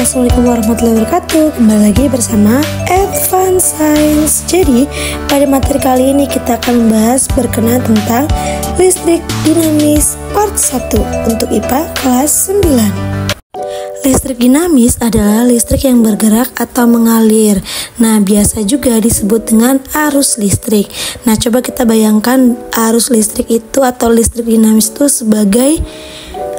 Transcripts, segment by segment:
Assalamualaikum warahmatullahi wabarakatuh. Kembali lagi bersama Advance Science. Jadi pada materi kali ini kita akan membahas berkenaan tentang listrik dinamis part 1 untuk IPA kelas 9. Listrik dinamis adalah listrik yang bergerak atau mengalir. Nah, biasa juga disebut dengan arus listrik. Nah, coba kita bayangkan arus listrik itu atau listrik dinamis itu sebagai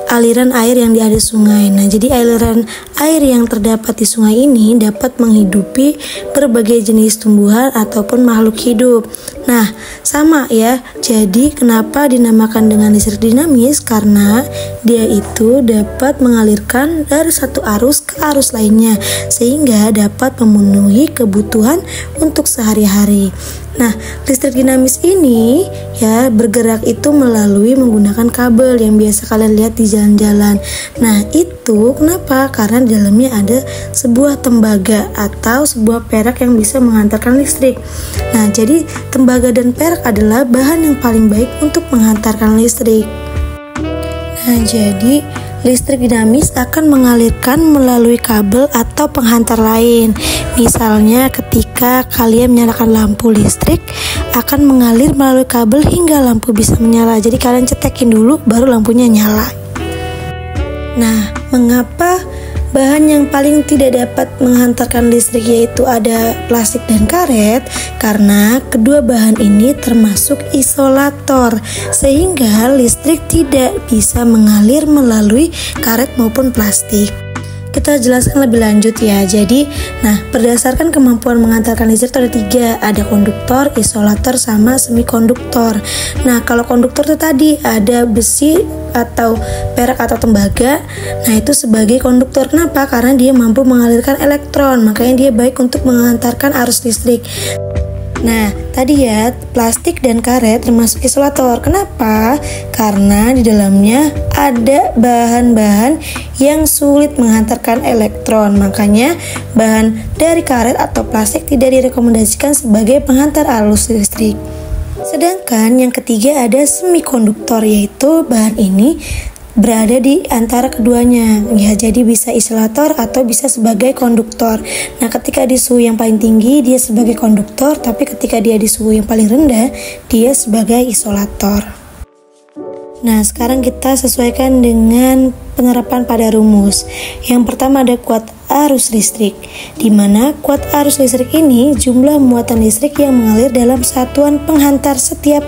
aliran air yang ada di sungai. Nah, jadi aliran air yang terdapat di sungai ini dapat menghidupi berbagai jenis tumbuhan ataupun makhluk hidup. Nah, sama ya. Jadi, kenapa dinamakan dengan listrik dinamis? Karena dia itu dapat mengalirkan dari satu arus ke arus lainnya, sehingga dapat memenuhi kebutuhan untuk sehari-hari. Nah, listrik dinamis ini ya bergerak itu melalui menggunakan kabel yang biasa kalian lihat di jalan-jalan. Nah, itu kenapa? Karena di dalamnya ada sebuah tembaga atau sebuah perak yang bisa menghantarkan listrik. Nah, jadi tembaga dan perak adalah bahan yang paling baik untuk menghantarkan listrik. Nah, jadi listrik dinamis akan mengalirkan melalui kabel atau penghantar lain. Misalnya ketika kalian menyalakan lampu listrik, akan mengalir melalui kabel hingga lampu bisa menyala. Jadi kalian cetekin dulu baru lampunya nyala. Nah, mengapa bahan yang paling tidak dapat menghantarkan listrik yaitu ada plastik dan karet? Karena kedua bahan ini termasuk isolator, sehingga listrik tidak bisa mengalir melalui karet maupun plastik. Kita jelaskan lebih lanjut ya. Jadi, berdasarkan kemampuan mengantarkan listrik ada 3, ada konduktor, isolator, sama semikonduktor. Nah, kalau konduktor itu tadi ada besi atau perak atau tembaga. Nah, itu sebagai konduktor. Kenapa? Karena dia mampu mengalirkan elektron, makanya dia baik untuk mengantarkan arus listrik. Nah, tadi ya, plastik dan karet termasuk isolator. Kenapa? Karena di dalamnya ada bahan-bahan yang sulit menghantarkan elektron. Makanya bahan dari karet atau plastik tidak direkomendasikan sebagai penghantar arus listrik. Sedangkan yang ketiga ada semikonduktor, yaitu bahan ini berada di antara keduanya ya, jadi bisa isolator atau bisa sebagai konduktor. Nah, ketika di suhu yang paling tinggi dia sebagai konduktor, tapi ketika dia di suhu yang paling rendah dia sebagai isolator. Nah, sekarang kita sesuaikan dengan penerapan pada rumus. Yang pertama ada kuat arus listrik, di mana kuat arus listrik ini jumlah muatan listrik yang mengalir dalam satuan penghantar setiap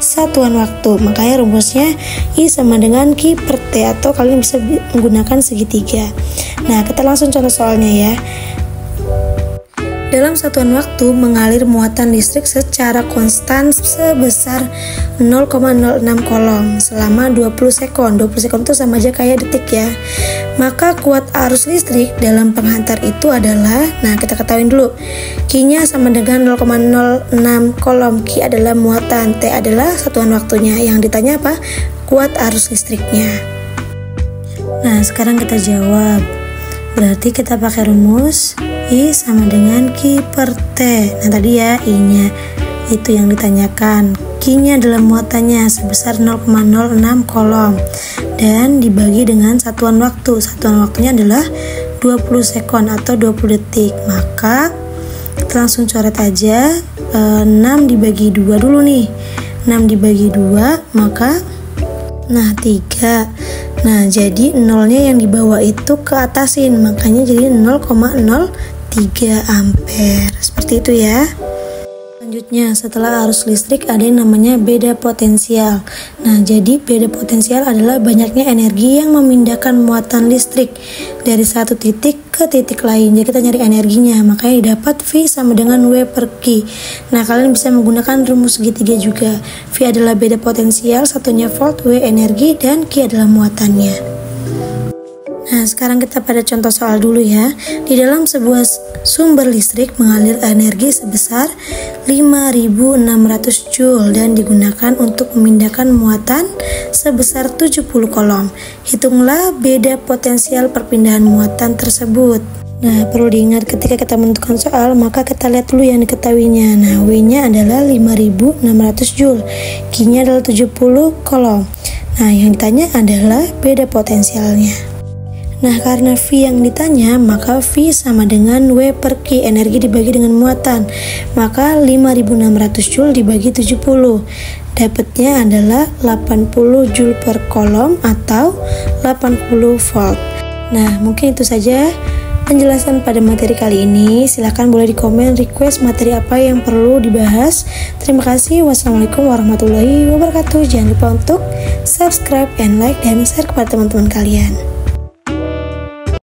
satuan waktu. Makanya rumusnya I sama dengan Q per T, atau kalian bisa menggunakan segitiga. Nah, kita langsung contoh soalnya ya. Dalam satuan waktu mengalir muatan listrik secara konstan sebesar 0,06 kolom selama 20 sekon. 20 sekon itu sama aja kayak detik ya. Maka kuat arus listrik dalam penghantar itu adalah, nah kita ketahuin dulu, Q-nya sama dengan 0,06 kolom. Q adalah muatan, T adalah satuan waktunya. Yang ditanya apa? Kuat arus listriknya. Nah, sekarang kita jawab. Berarti kita pakai rumus I sama dengan Q per T. Nah, tadi ya I-nya itu yang ditanyakan. Q-nya adalah muatannya sebesar 0,06 kolom dan dibagi dengan satuan waktu. Satuan waktunya adalah 20 sekon atau 20 detik. Maka kita langsung coret aja 6 dibagi 2 dulu nih. 6 dibagi 2 maka 3. Nah, jadi nolnya yang di bawah itu ke atasin, makanya jadi 0,03 ampere. Seperti itu ya. Selanjutnya, setelah arus listrik ada yang namanya beda potensial. Nah, jadi beda potensial adalah banyaknya energi yang memindahkan muatan listrik dari satu titik ke titik lain. Jadi kita nyari energinya, makanya dapat V sama dengan W per Q. Nah, kalian bisa menggunakan rumus segitiga juga. V adalah beda potensial, satunya volt, W energi, dan Q adalah muatannya. Nah, sekarang kita pada contoh soal dulu ya. Di dalam sebuah sumber listrik mengalir energi sebesar 5.600 Joule dan digunakan untuk memindahkan muatan sebesar 70 kolom. Hitunglah beda potensial perpindahan muatan tersebut. Nah, perlu diingat ketika kita menentukan soal, maka kita lihat dulu yang diketahuinya. Nah, W-nya adalah 5.600 Joule, Q-nya adalah 70 kolom. Nah, yang ditanya adalah beda potensialnya. Nah, karena V yang ditanya, maka V sama dengan W per Q, energi dibagi dengan muatan. Maka 5600 Joule dibagi 70. Dapatnya adalah 80 Joule per kolom atau 80 volt. Nah, mungkin itu saja penjelasan pada materi kali ini. Silahkan boleh di komen request materi apa yang perlu dibahas. Terima kasih. Wassalamualaikum warahmatullahi wabarakatuh. Jangan lupa untuk subscribe and like dan share kepada teman-teman kalian.